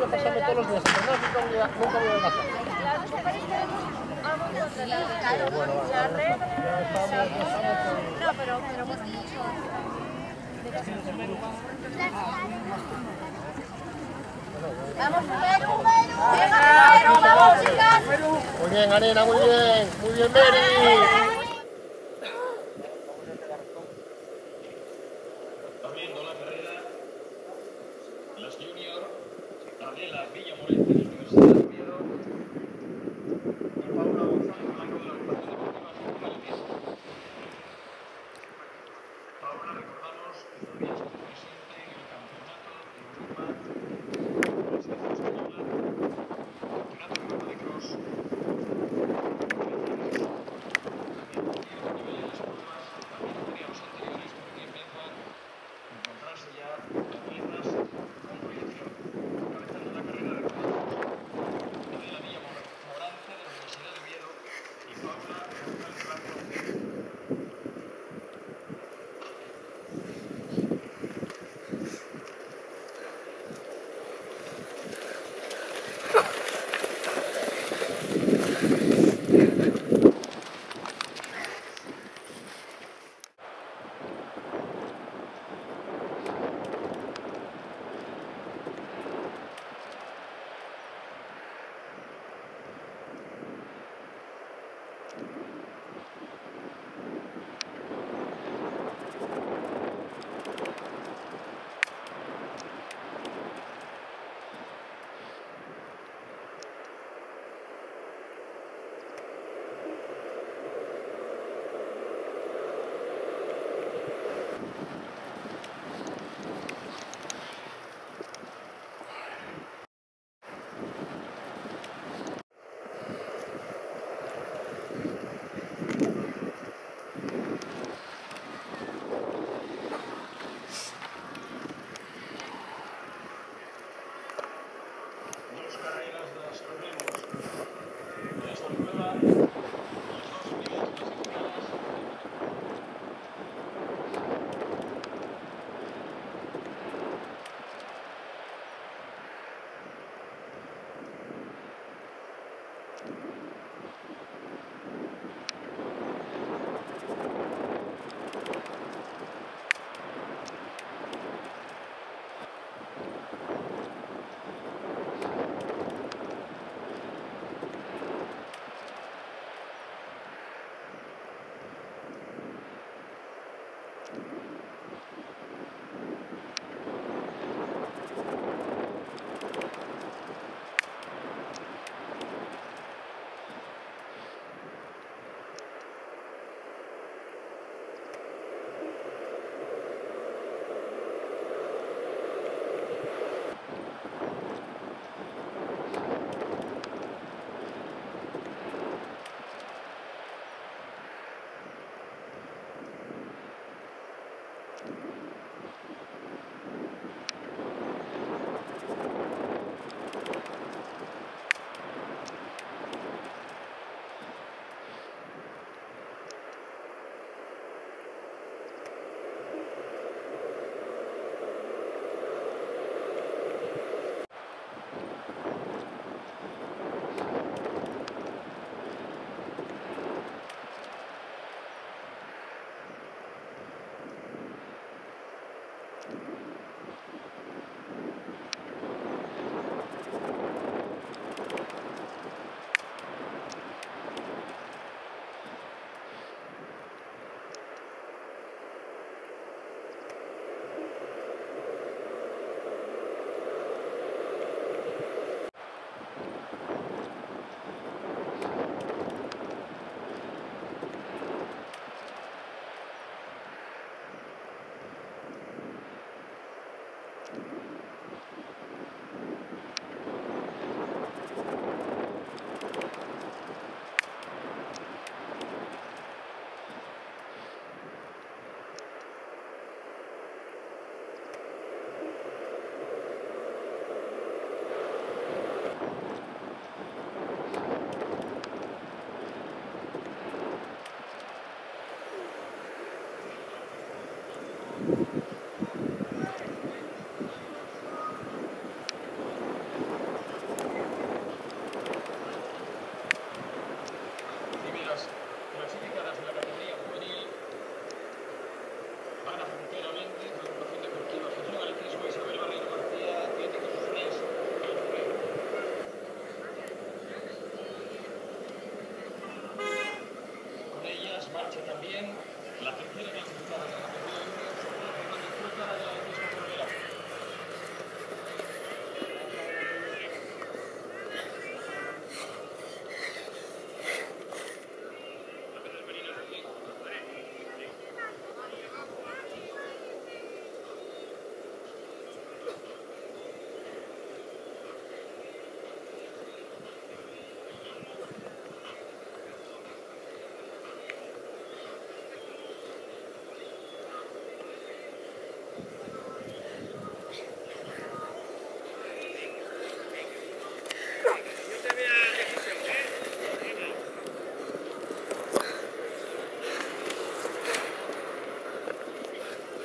yo pasarme todos los días a entrenar, nunca voy a gastar. No, pero cuesta mucho. Vamos, Perú, vamos, chicas. Muy bien, Arena, muy bien, Mary. Abriendo la carrera, las junior, Daniela Villamorente de la Universidad de Oviedo y Paula González Blanco de la Agrupación Deportiva Juvenil. Paula, recordamos que todavía estuvo presente en el Campeonato de Europa de la Selección Española, Campeonato de Europa de Cross, encontrarse ya atletas con proyección. Encabezando la carrera de Adela Villamorante de la Universidad de Oviedo y Paula González Blanco de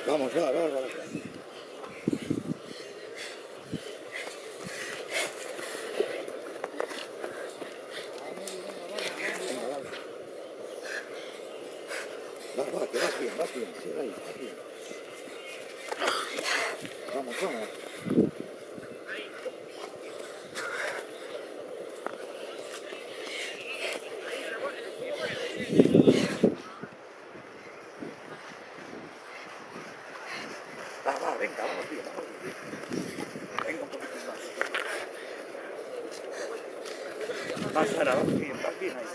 Vamos, va. Va, que vas bien, sigue ahí, vas bien. Vamos. Venga, vamos bien. Venga un poquito más. Más, Sara, vas bien ahí.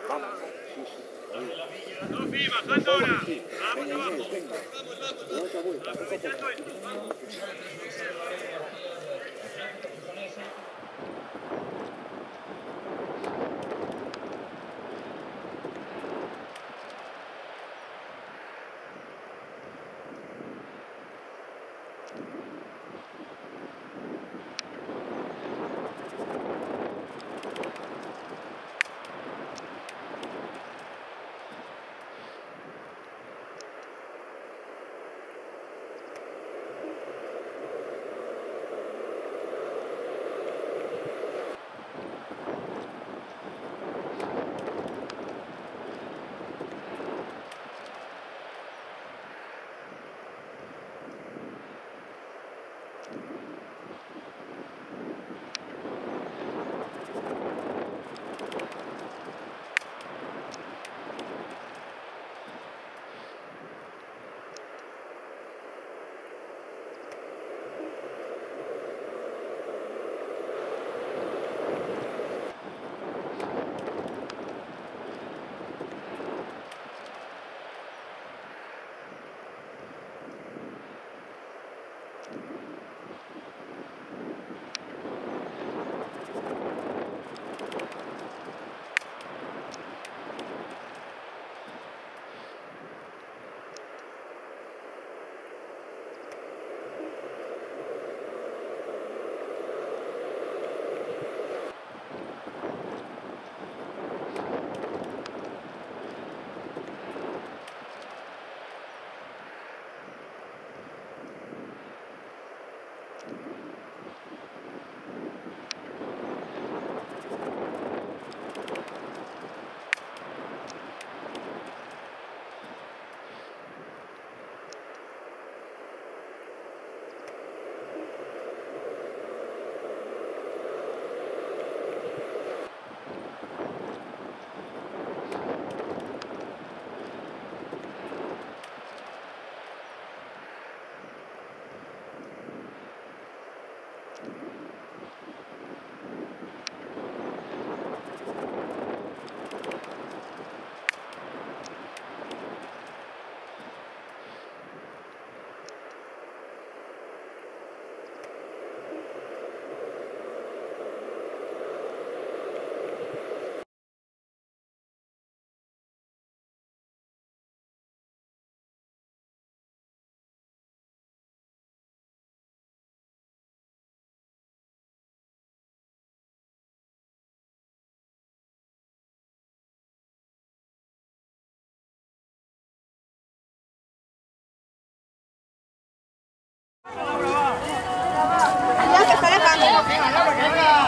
Vamos. Sí. ¡No, sí, bajando ahora! Sí. ¡Vamos abajo! Venga. Otra vuelta. Aprovechando esto.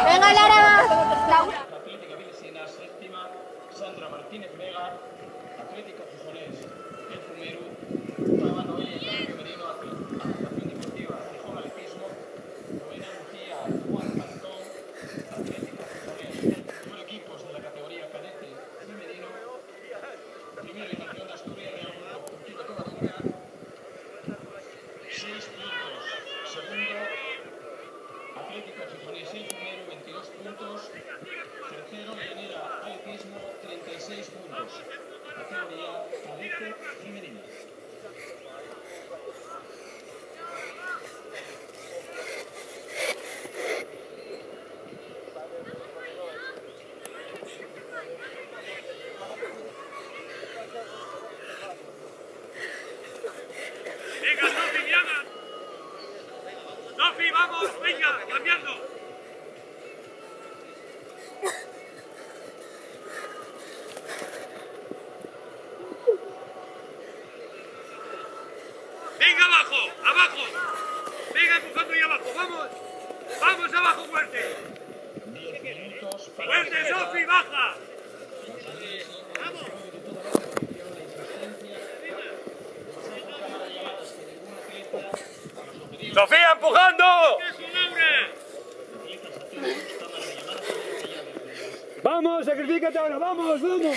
Venga, Lara, va. Atlética Vilesina, séptima. Sandra Martínez Vega. Atlético Gijonés, El Fumero. Octava Noelia, femenino, Asociación Deportiva Gijón Atletismo. Novena Lucía Juan Cantón. Atlético Gijonés. 9 equipos de la categoría cadete femenino. Primera eliminación de Asturias, Real Grupo Deportivo Covadonga. 6 puntos. Segundo, Atlético Gijonés El Fumero, 22 puntos. Tercero, Llanera Atletismo, 36 puntos. Categoría cadete femenina. ¡Venga, no, Viviana! Sofi, vamos, venga, cambiando. Venga, abajo, abajo. Venga, empujando ahí abajo, vamos. Vamos abajo, fuerte. 10 minutos para Fuerte, Sofi, baja. vamos. Sofía, empujando. Vamos, sacrifícate ahora, vamos, vamos.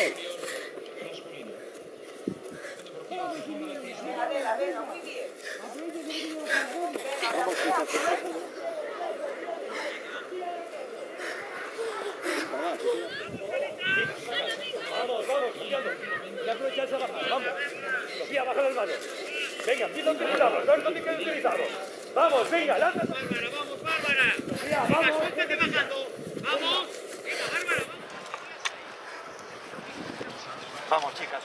Vamos, vamos, ya aprovecháis a bajar, vamos. Sofía, baja las manos. Venga, empieza a utilizarlos, ¿no? ¿Dónde quieres utilizarlos? Vamos, venga, lánzate. Bárbara, vamos, Bárbara. Sofía, Venga, vamos. suéltate bajando. Vamos. Venga, Bárbara, vamos. Vamos, chicas.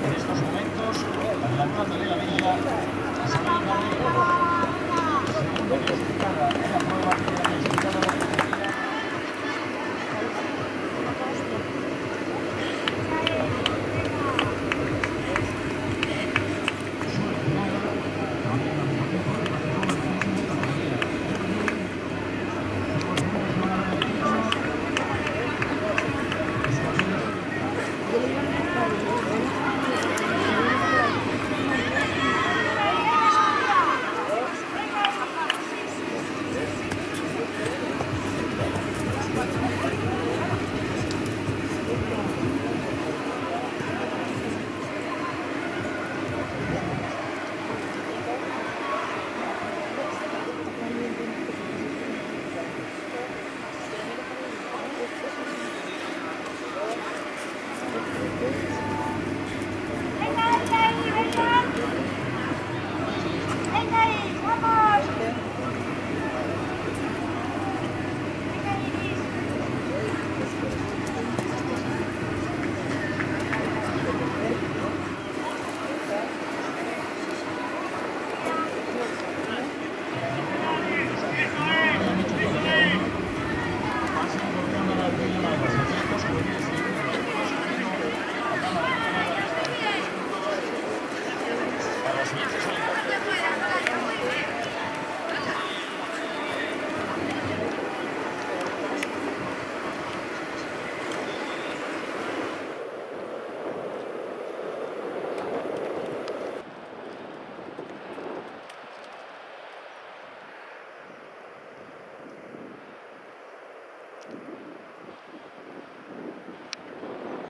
En estos momentos, adelantándole la villa, a Isabel Garrido.